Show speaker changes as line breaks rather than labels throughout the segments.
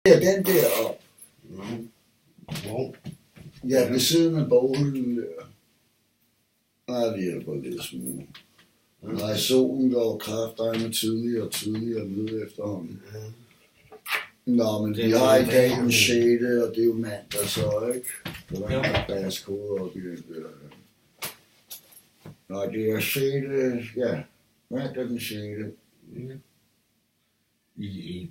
Ja, den der op.
Hvor?
Ja, ved siden af boghylden der. Nej, det hjælper lidt smule. Nej, solen går kraftedeme tidligere og tidligere ned efterhånden. Nå, men vi har i dag den 6. og det er jo mandag så, ikke? Så der er baskode op i den der. Nej, det er 6. Ja, mandag den 6.
I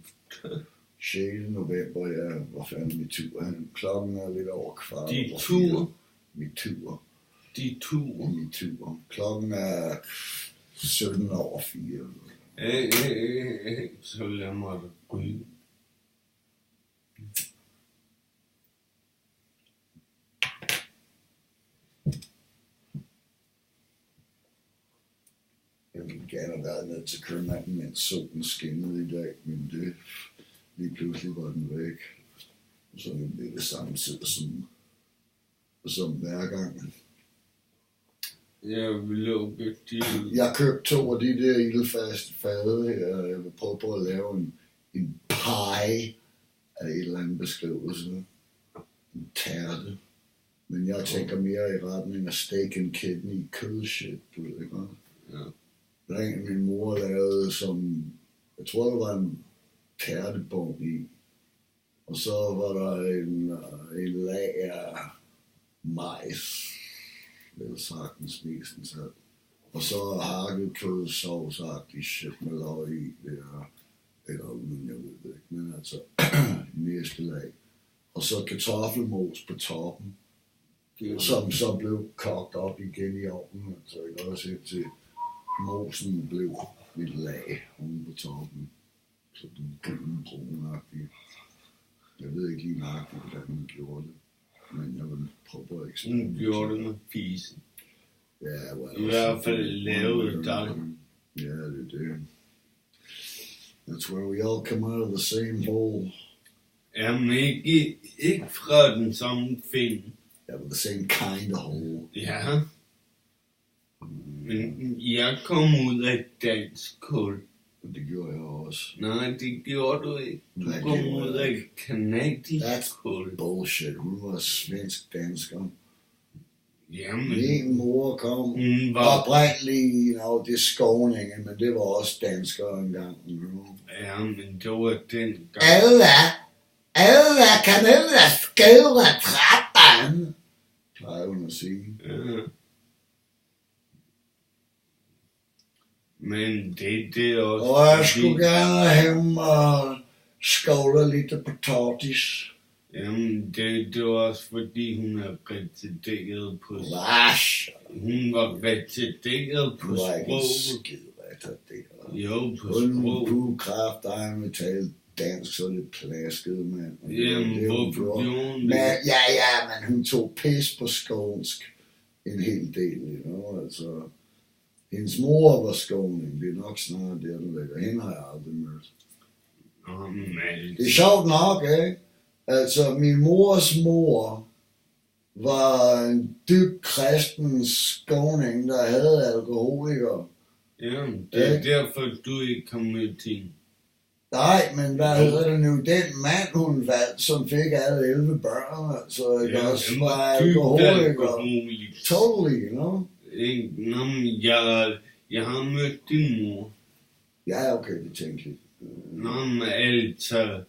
6. november, ja, hvor fanden min tur er. Klokken er lidt over kvart.
Din tur?
Min tur.
Din tur?
Min tur. Klokken er 17 over 4.
Så lad mig ryge.
Jeg ville gerne have været ned til købmanden, mens solen skinnede i dag, men det lige pludselig var den væk. Så det blev det samme tid som hver gang.
Jeg vil lukke de...
Jeg købte 2 af de der ildfaste fade her, og jeg vil prøve på at lave en pie af et eller andet beskrivelse. En tærte. Men jeg tænker mere i retning af steak and kidney kødshit, du ved ikke hvad?
Ja.
Ren min mor lavede som, jeg tror det var en tærtebom i, og så var der en lag af majs, vel sagtens mestens af, og så hakket kødsovsagtig shit med løg i, eller uden, jeg ved det ikke, men altså næste lag, og så kartoffelmos på toppen, som så blev kogt op igen i ovnen, så jeg også til mosen blev et lag oven på toppen, så den gyldenbrunagtige. Jeg ved ikke lige nøjagtigt, hvordan hun gjorde det, men jeg vil prøve at eksperimentere.
Hun gjorde det med fisen.
Ja, well,
I hvert fald lavede dig.
Ja, det er det. That's where we all come out of the same hole.
Jamen ikke fra den samme film.
Yeah, the same kind of hole.
Ja. Men jeg kom ud af dansk kul.
Det gjorde jeg også.
Nej, det gjorde du ikke. Du
Nej,
kom
det gjorde
ud
jeg
af kanadisk kul.
Bullshit. Hun var svensk-dansker.
Jamen,
Min mor kom
hun var...
oprindeligt, det er Skåninge, men det var også danskere engang.
Ja, men det var den gang.
Alle kan ikke skrive trappen, plejer hun at sige.
Ja. Men det er også...
Og jeg skulle gerne have og skovle lidt potatis.
Jamen, det var også fordi hun er retarderet på...
Vash!
Hun var retarderet på
Du var ikke en
sprog.
skid retarderet.
Jo, på
Kun
sprog.
på kraft, der har man talt dansk, så er det plasket, mand.
Jamen, hvorfor gjorde hun det?
Men, ja, men hun tog pis på skånsk en hel del, altså. Hendes mor var skåning, det er nok snart der, du lægger. Hende har jeg aldrig mødt. Det er sjovt nok, ikke? Altså, min mors mor var en dyb kristen skåning, der havde alkoholikere.
Jamen, det er derfor, du ikke kom med til.
Nej, men hvad hedder det nu? Den mand, hun valgte, som fik alle 11 børn, altså, ikke også var alkoholikere. Totally, you know?
Nå, men jeg har mødt din mor.
Ja, okay, det tænkte jeg.
Nå, men altså,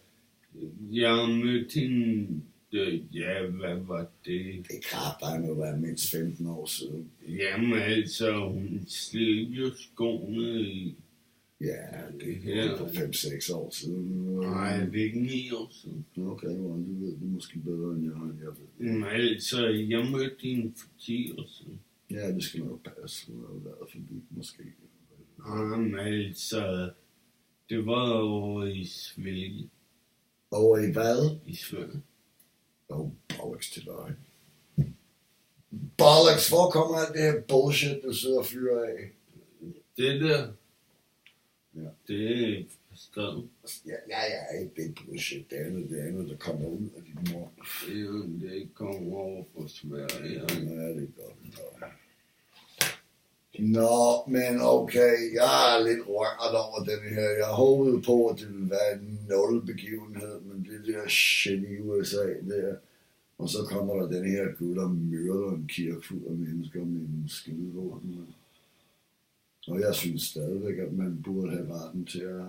jeg har mødt hende, ja, hvad var det?
Det kan bare være mindst 15 år siden.
Jamen altså, hun slet jo skoene i.
Ja, det er på 5-6 år siden.
Nej, det er ikke 9 år siden.
Okay, well, du ved det måske bedre end jeg ved.
Men altså, jeg mødte hende for 10 år siden.
Ja, det skal nok passe. Hun har jo været forbi, måske.
Men altså, det var over i Sverige.
Over i hvad?
I Sverige.
Bollocks til dig. Bollocks, hvor kommer alt det her bullshit, du sidder og fyrer af?
Det der,
ja.
Det er forstået.
Ja, ikke det bullshit, det andet, der kommer ud af din mor.
Det kommer over på Sverige.
Ja, det er godt. Nå, men okay, jeg er lidt rørt over den her. Jeg håbede på, at det ville være en nulbegivenhed, men det der shit i USA der. Og så kommer der den her gut, der myrder en kirke fuld af mennesker med en skidevåben. Og jeg synes stadigvæk, at man burde have retten til at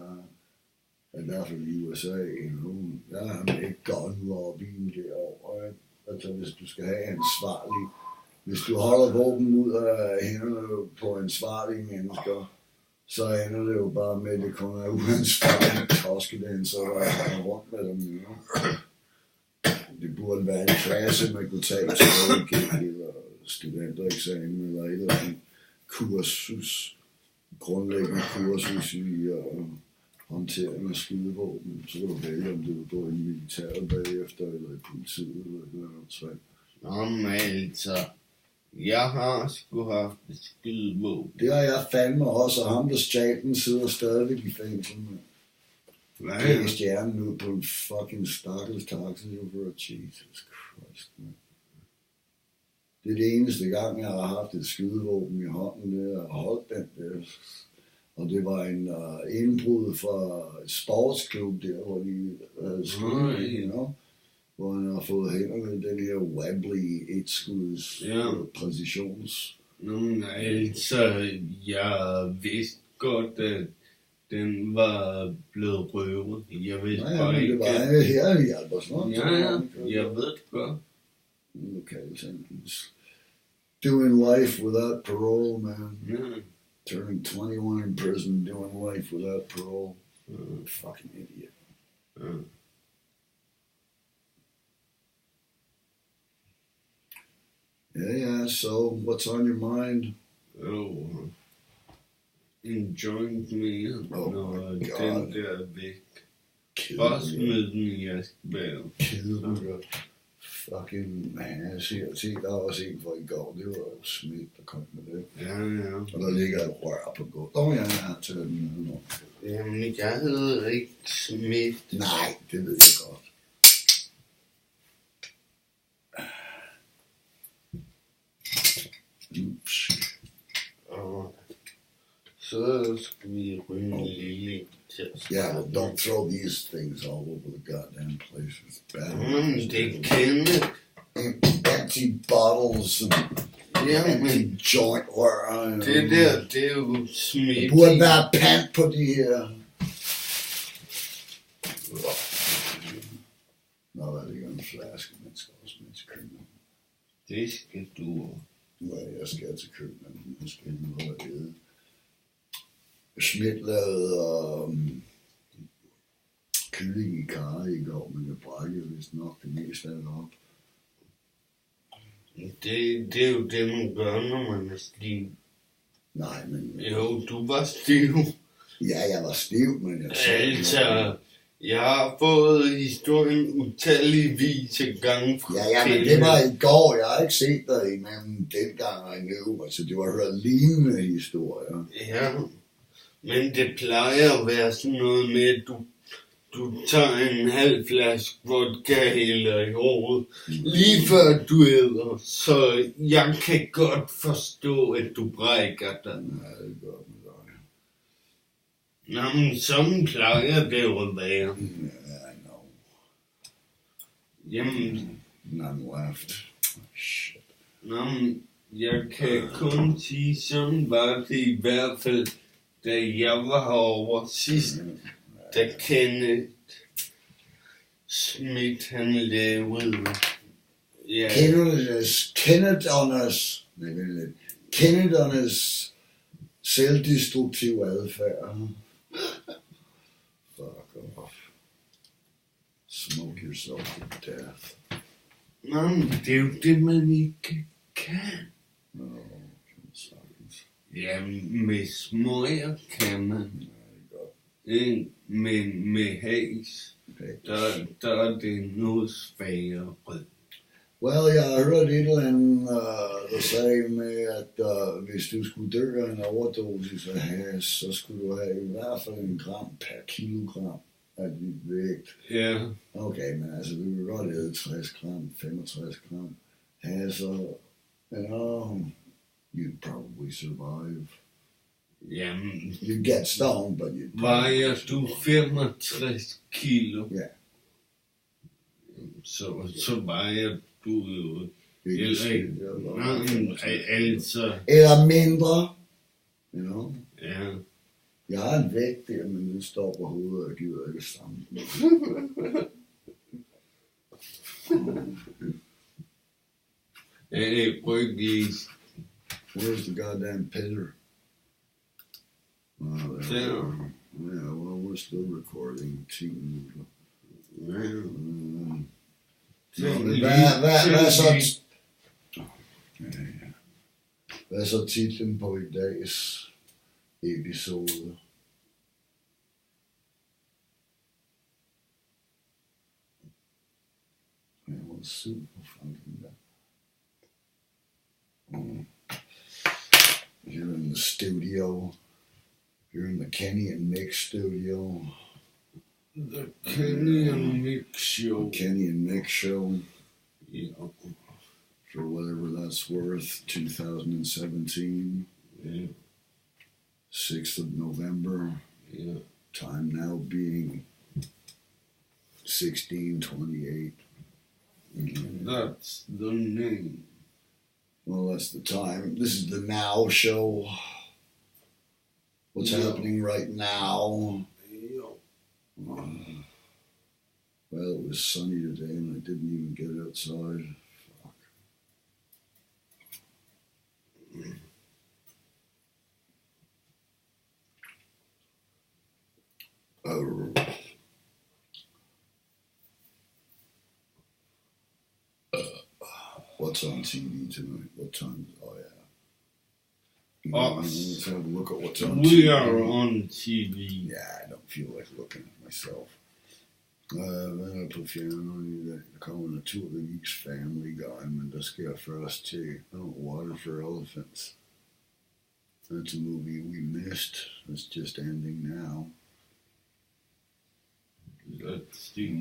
i hvert fald i USA endnu. Der er med gun robbing derovre. Altså hvis du skal have ansvarlig. Hvis du holder våben ud af hænderne på ansvarlige mennesker, så ender det jo bare med, at det kun er uansvarlige toskedanser, der er rundt med dem. You know? Det burde være en klasse, man kunne tage til eller studentereksamen eller et eller andet kursus, grundlæggende kursus i håndtering af skydevåben. Så kan du vælge, om du vil gå i militæret bagefter, eller i politiet, eller et eller andet træk.
Nå, men altså, jeg har sgu haft et skydevåben.
Det har jeg fandme også, og ham der stjal den sidder stadigvæk i fængsel med.
Hvad?
Pæk stjernen ud på en fucking stakkels taxichauffør. Jesus Christ, man. Det er det eneste gang, jeg har haft et skydevåben i hånden, det er holdt den der. Og det var en indbrud fra et sportsklub der, hvor de havde skudt, you know? Hvor han har fået hænderne i den her Webley 1-skuds præcisions.
Nå, men altså, jeg vidste godt, at den var blevet røvet. Jeg vidste bare ikke.
Det var her i Albersnot.
Ja, jeg ved det godt.
Okay, sentence. Doing life without parole, man.
Ja.
Turning 21 in prison, doing life without parole. Fucking idiot.
Ja.
Yeah, so what's on your mind?
Oh, enjoying me, når den der er væk. Bare smid den i askebæret.
Kedelig. Fucking man, jeg se, der var også en fra i går, det var jo Smith, der kom med det.
Ja.
Og der ligger et rør på gulvet. Ja, jeg har taget den med nu.
Jamen, jeg hedder ikke Smith.
Nej, det ved jeg godt.
Og så skal vi ryge en lille til.
Yeah, well, don't throw these things all over the goddamn place. It's bad.
Det kender.
Empty bottles and empty joint rør.
Det der, det er jo Smith.
Det burde være pant på de her. Nå, der ligger en flaske, man skal også med til køkkenet.
Det skal du.
Ja, jeg skal til køkkenet, jeg skal have noget at æde. Schmidt lavede kylling i karre i går, men jeg brækkede vist nok det meste af det op.
Det er jo det, man gør, når man er stiv.
Nej, men...
Jo, du var stiv.
Ja, jeg var stiv, men jeg sagde...
Altså, jeg har fået historien utallige gange fra
Ja, men det var i går. Jeg har ikke set dig imellem dengang og endnu. Altså, det var hørt lignende historier.
Ja, men det plejer at være sådan noget med, at du tager en halv flaske vodka eller i hovedet, lige før du æder. Så jeg kan godt forstå, at du brækker dig.
Ja, det er godt med dig.
Nå, men sådan plejer det jo at være.
Yeah, I know.
Jamen,
None left. Shit.
nå, men jeg kan kun sige, sådan var det i hvert fald, da jeg var herovre sidst, da Kenneth Smith han lavede. Ja,
Kenneth Honors selvdestruktiv adfærd. Fuck off. Smoke yourself to death.
nå, men det er jo det, man ikke kan.
No, kan sagtens.
Ja, med smøger kan man.
Ja, det er godt.
Men med has, der er det noget svagere.
Well, jeg har hørt et eller andet, der sagde med, at hvis du skulle dø af en overdosis af has, så skulle du have i hvert fald 1 gram per kilogram af dit vægt.
Ja.
Okay, men altså, du kan godt æde 60 gram, 65 gram has, og you'd probably survive.
Jamen,
You'd get stoned, but you'd
vejer du 65 kilo,
Ja.
så vejer du jo
Eller
altså,
eller mindre. You know?
ja.
Jeg har en vægt der, men den står på hovedet, og gider ikke sammen.
Hey, Brygge.
Where's the goddamn pillar? Oh,
There.
Yeah, well, we're still recording. 10 minutter. Hvad er så titlen på i dags episode? It was super fucking good. You're in the studio. You're in the Kenny and Mick studio.
The Kenny and Mick Show.
Kenny and Mick Show.
Yeah.
For whatever that's worth, 2017.
Yeah.
6th of November.
Yeah.
Time now being 16:28.
That's the name.
Well, that's the time. This is the Now Show. What's happening right now? Well, it was sunny today and I didn't even get outside. Fuck. What's on TV tonight? What time? Oh, yeah. Let's have a look at what's on TV.
We are on TV.
Yeah, I don't feel like looking at myself. Vänner på fjärran, det kommer naturligtvis Family Guy, men det ska jag först till Water for Elephants. That's a movie we missed. It's just ending now.
Let's
See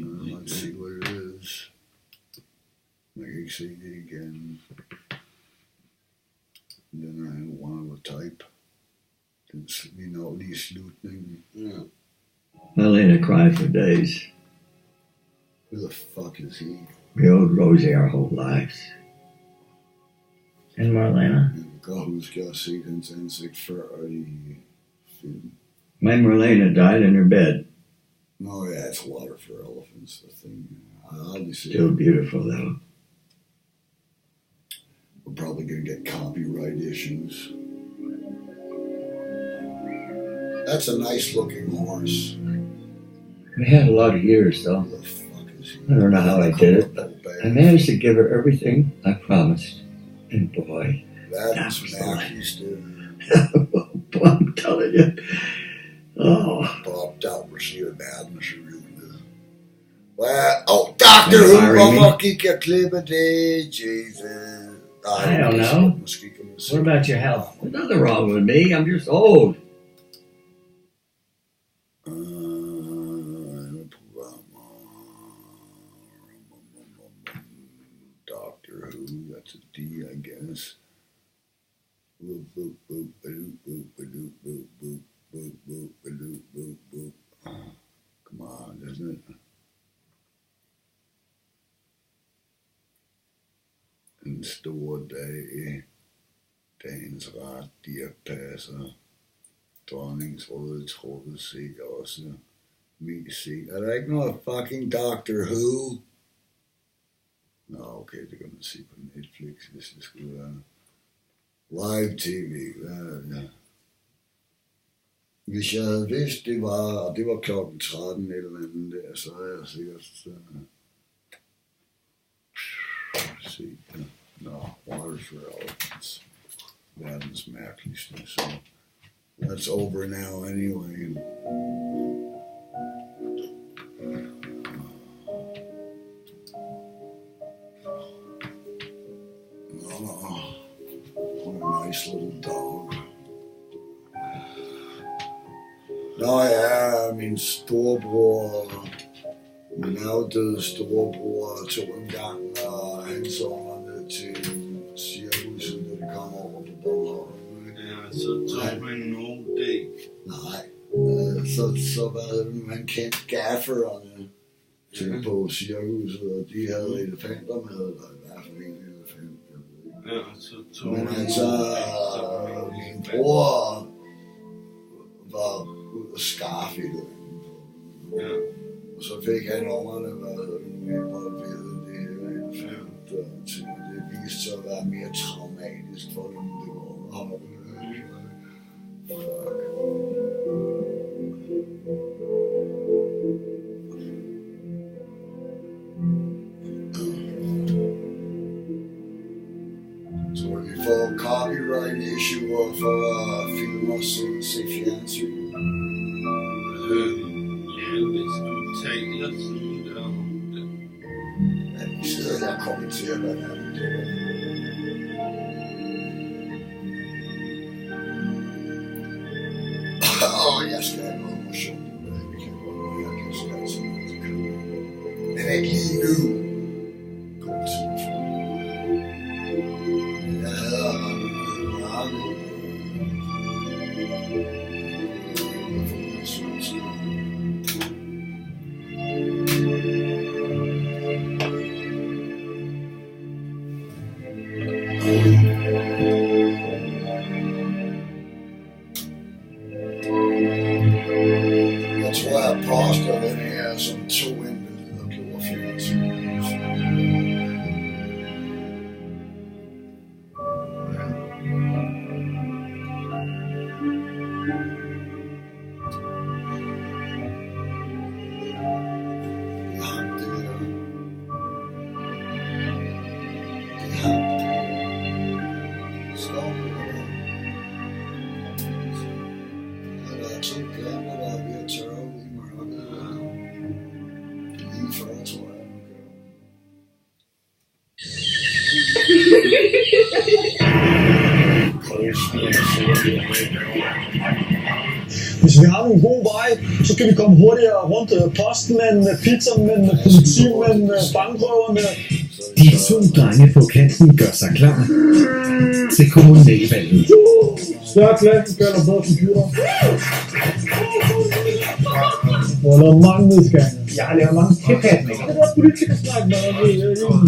what it is. I can see it again. Then I have one of a type. You know, the slutning.
Yeah.
Marlena cried for days.
Who the fuck is he?
We owed Rosie our whole lives. And Marlena?
God, who's got seasons and sick for film.
My Marlena died in her bed.
Oh yeah, it's Water for Elephants, the thing. Obviously,
Still beautiful though.
we're probably gonna get copyright issues. That's a nice looking horse.
We had a lot of years though.
Who the fuck is he?
I don't know how I did it, but I managed to give her everything I promised. And boy,
That's
was
Mackey's dude.
I'm telling you. Oh,
Popped out where she had bad and she really did. Well, oh, Doctor
Are you
Who,
hiring me?
varför kickar klippet det? Jesus.
I don't know. What about your health? There's nothing wrong with me. I'm just old.
Doctor Who, that's a D, I guess. Boop, boop, boop, boop, boop, boop, boop, boop, boop, boop, boop, boop, boop. Come on, doesn't it? En stor dag, dagens rettige passer. Dronningsrådet truppet se også. Mest se. Er der ikke noget fucking Doctor Who? Nå, okay, det kan man se på Netflix, hvis det skulle være live tv. Ja. Hvis jeg havde vidst, det var klokken 13 eller andet der, så havde jeg sikkert set det. Nå, Water for Elephants. Verdens mærkeligste, så that's over now anyway. What a nice little dog. Nå ja, min storebror, min afdøde storebror tog en gang hans unger ned til cirkuset, da det kom over på så var han kendt gafferne til på cirkuset, og de havde elefanter med, eller i hvert fald en elefant.
Ja, så
Men altså, min bror var ude at skaffe et eller andet.
Ja.
Og så fik han ungerne, involveret i det her elefant, og det viste sig at være mere traumatisk for dem, det var underholdende. Så vi får copyright issue for film og se fjernsyn.
Ja, hvis du taler sådan der om det.
Ja, vi sidder der og kommenterer, hvad der er. Jeg skal have noget motion. Vi kan godt, jeg kan sige sådan noget. Men ikke lige nu. God tid for. Jeg hader ham. Jeg tror, jeg påstår den her som 2 individer gjorde fjernsyn.
Hvis vi har en god vej, så kan vi komme hurtigere rundt. Postmænd, pizzamænd, politimænd, bankrøverne.
De 2 drenge på kanten gør sig klar til kommunalvalget.
Større klassen kalder bedre computer. Jeg har lavet mange nedskæringer. Jeg har lavet mange tilpasninger. Det er politikersnak, man.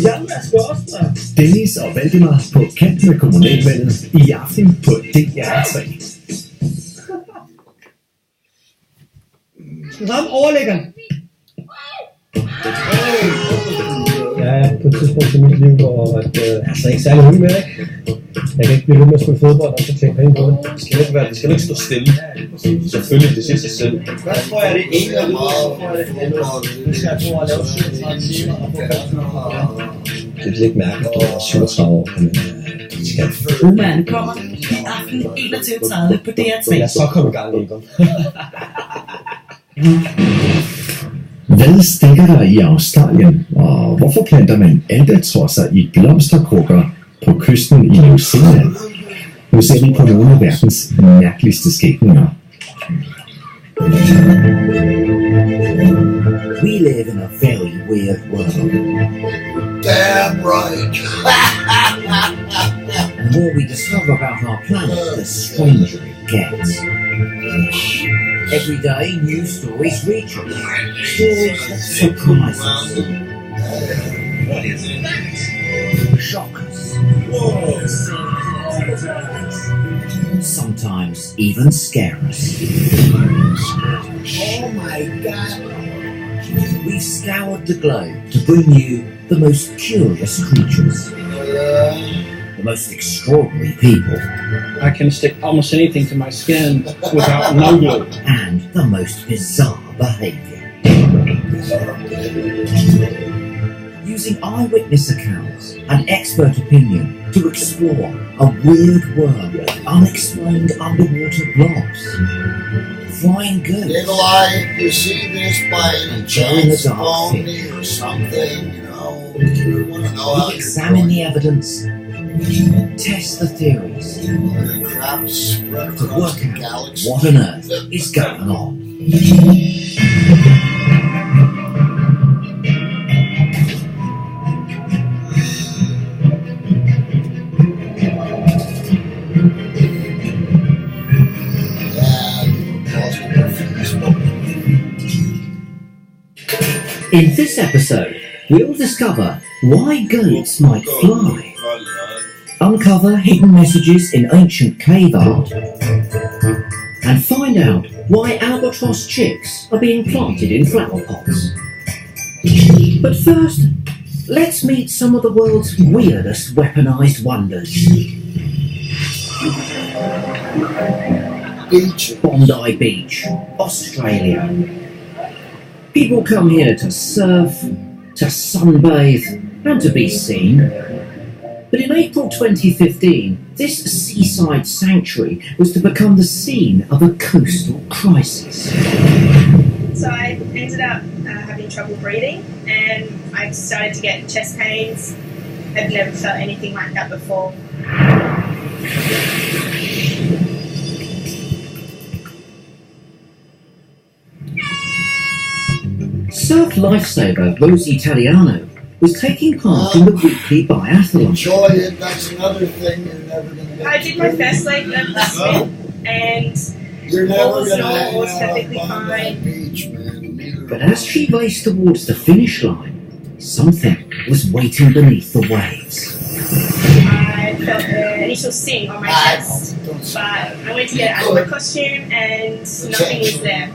Jan skal også, man.
Dennis og Valdemar på kanten af kommunalvalget i aften på DR3.
Skal du have overlæggeren? Ja, på et tidspunkt i mit liv, hvor altså ikke særlig hygge med, ikke? Jeg kan ikke blive ved med at spille fodbold, og så tjene penge på det.
Det skal ikke stå stille. Selvfølgelig, det siger sig selv.
Først tror jeg, det er en eller anden, så tror jeg, det er andet. Det skal jeg prøve at lave 37 timer og få
Det er lidt mærkeligt, at du er 37 år, men
Umagen kommer i aften 21.30 på DR3.
lad os så komme i gang, Egon.
Hvad stikker der i Australien, og hvorfor planter man albatrosser i blomsterkrukker på kysten i New Zealand? Nu ser vi på nogle af verdens mærkeligste skæbninger.
We live in a very weird world.
Damn right.
The more we discover about our planet, the stranger it gets. Every day, new stories reach us. Stories that surprise us.
What is that?
Shock us. Sometimes even scare us.
Oh my God.
We've scoured the globe to bring you the most curious creatures. The most extraordinary people.
I can stick almost anything to my skin without no glue.
And the most bizarre behavior. Using eyewitness accounts and expert opinion to explore a weird world of unexplained underwater blobs, flying ghosts,
Nikolai, you see this by any chance phone me or something, you want to know how
we examine the evidence, test the theories,
crap spread
to
across
work
the
out
galaxy.
what on earth is going on.
Yeah, post på Facebook.
In this episode, we'll discover why goats might fly, uncover hidden messages in ancient cave art, and find out why albatross chicks are being planted in flower pots. But first, let's meet some of the world's weirdest weaponized wonders. Bondi Beach, Australia. People come here to surf, to sunbathe, and to be seen. But in April 2015, this seaside sanctuary was to become the scene of a coastal crisis.
So I ended up having trouble breathing, and I started to get chest pains. I've never felt anything like that before.
Surf lifesaver Rosie Italiano was taking part in the weekly biathlon.
Enjoy it, that's another thing you're never going to get.
I did my first leg of the swim, and
You're
all
never
was
going to
normal,
hang
was
out
perfectly
on that
fine.
beach, man. Neither
But
am
as she raced towards the finish line, something was waiting beneath the waves.
I felt the initial sting on my chest, but I went to get out of my costume, and nothing was there.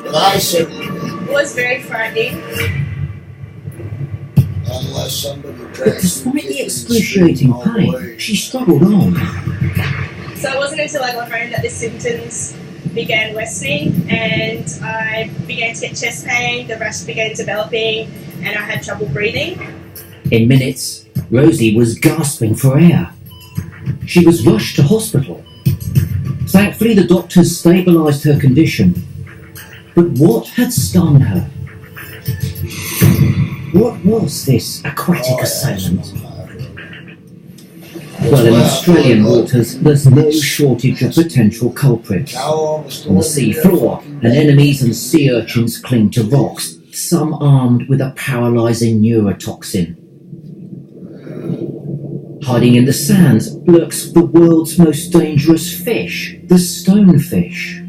But I certainly did,
It was very frightening.
unless somebody
But
drags
despite
me
the
kicking
excruciating
and screaming all the
pain,
way.
she
struggled on.
So it wasn't until I got home that the symptoms began worsening, and I began to get chest pain, the rash began developing, and I had trouble breathing.
In minutes, Rosie was gasping for air. She was rushed to hospital. Thankfully, the doctors stabilised her condition. But what had stung her? What was this aquatic assailant? Well, in Australian waters, there's no shortage of potential culprits. On the sea floor, anemones and sea urchins cling to rocks, some armed with a paralysing neurotoxin. Hiding in the sands lurks the world's most dangerous fish, the stonefish.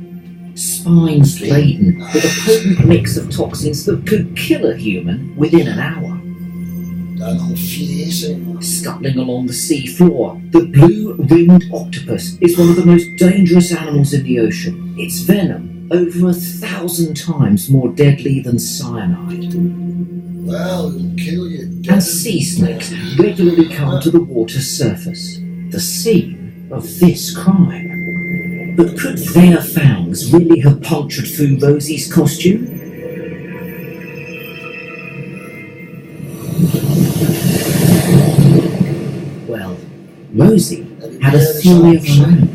Spines laden with a potent mix of toxins that could kill a human within an hour. Scuttling along the sea floor, the blue-ringed octopus is one of the most dangerous animals in the ocean. Its venom over 1,000 times more deadly than cyanide.
Well, it'll kill you.
And sea snakes regularly come to the water's surface, the scene of this crime. But could their fangs really have punctured through Rosie's costume? Well, Rosie had a theory of her own.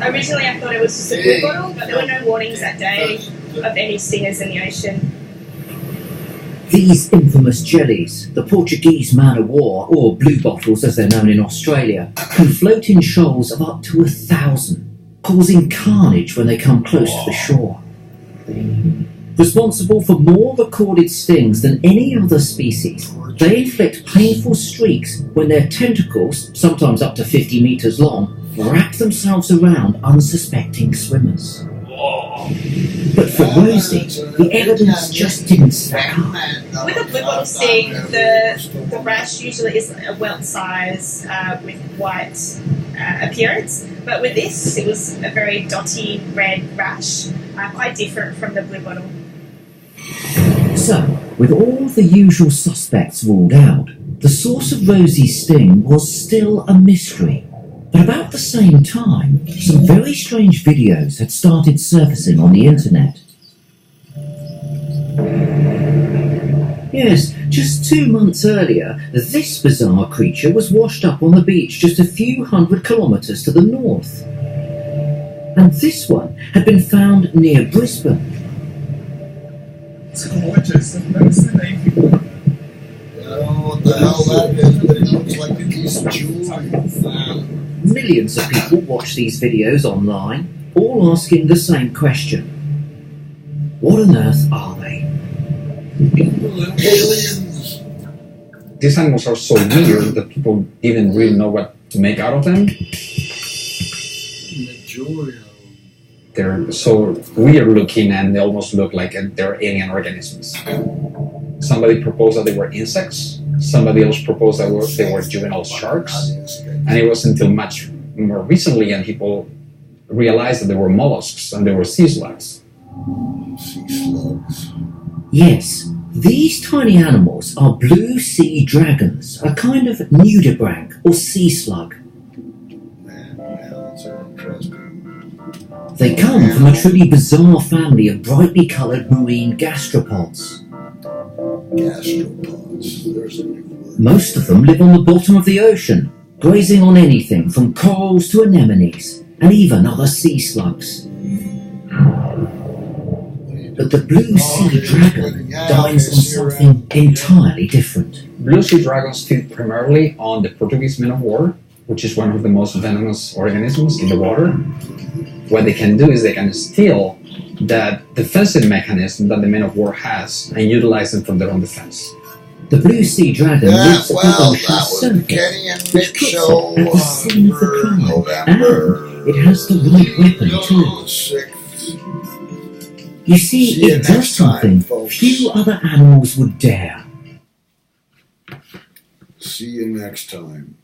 Originally I thought it was just a blue bottle, but there were no warnings that day of any stingers in the ocean.
These infamous jellies, the Portuguese man-o'-war, or blue bottles as they're known in Australia, can float in shoals of up to 1,000, causing carnage when they come close to the shore. Responsible for more recorded stings than any other species, they inflict painful streaks when their tentacles, sometimes up to 50 metres long, wrap themselves around unsuspecting swimmers. But for Rosie, the evidence just didn't stack up.
With a blue bottle sting, the rash usually is a welt size with white appearance, but with this it was a very dotty red rash, quite different from the blue bottle.
So, with all the usual suspects ruled out, the source of Rosie's sting was still a mystery. But about the same time, some very strange videos had started surfacing on the internet. Yes, just 2 months earlier, this bizarre creature was washed up on the beach just a few hundred kilometres to the north. And this one had been found near Brisbane.
I don't know what the hell that is, but it looks like a piece of jewelry.
Millions of people watch these videos online, all asking the same question. What on earth are they?
Aliens!
These animals are so weird that people didn't really know what to make out of them.
The jewelry.
they're so weird looking and they almost look like they're alien organisms. Somebody proposed that they were insects. Somebody else proposed that they were juvenile sharks. And it wasn't until much more recently and people realized that they were mollusks and they were sea slugs.
Sea slugs.
Yes, these tiny animals are blue sea dragons, a kind of nudibranch or sea slug.
Man, that's interesting.
They come from a truly bizarre family of brightly coloured marine gastropods.
Gastropods. There's a new word.
Most of them live on the bottom of the ocean, grazing on anything from corals to anemones, and even other sea slugs. But the blue sea dragon dines on something entirely different.
Blue sea dragons feed primarily on the Portuguese man of war, which is one of the most venomous organisms in the water. What they can do is they can steal that defensive mechanism that the man of war has and utilize them for their own defense.
The blue sea dragon lives at the ocean's surface,
Kenny and
which
Mitch
puts
show
it at the scene of the
for
crime,
November.
and it has the right weapon too.
6th.
You see,
See you
it does
next time,
something
folks.
few other animals would dare.
See you next time.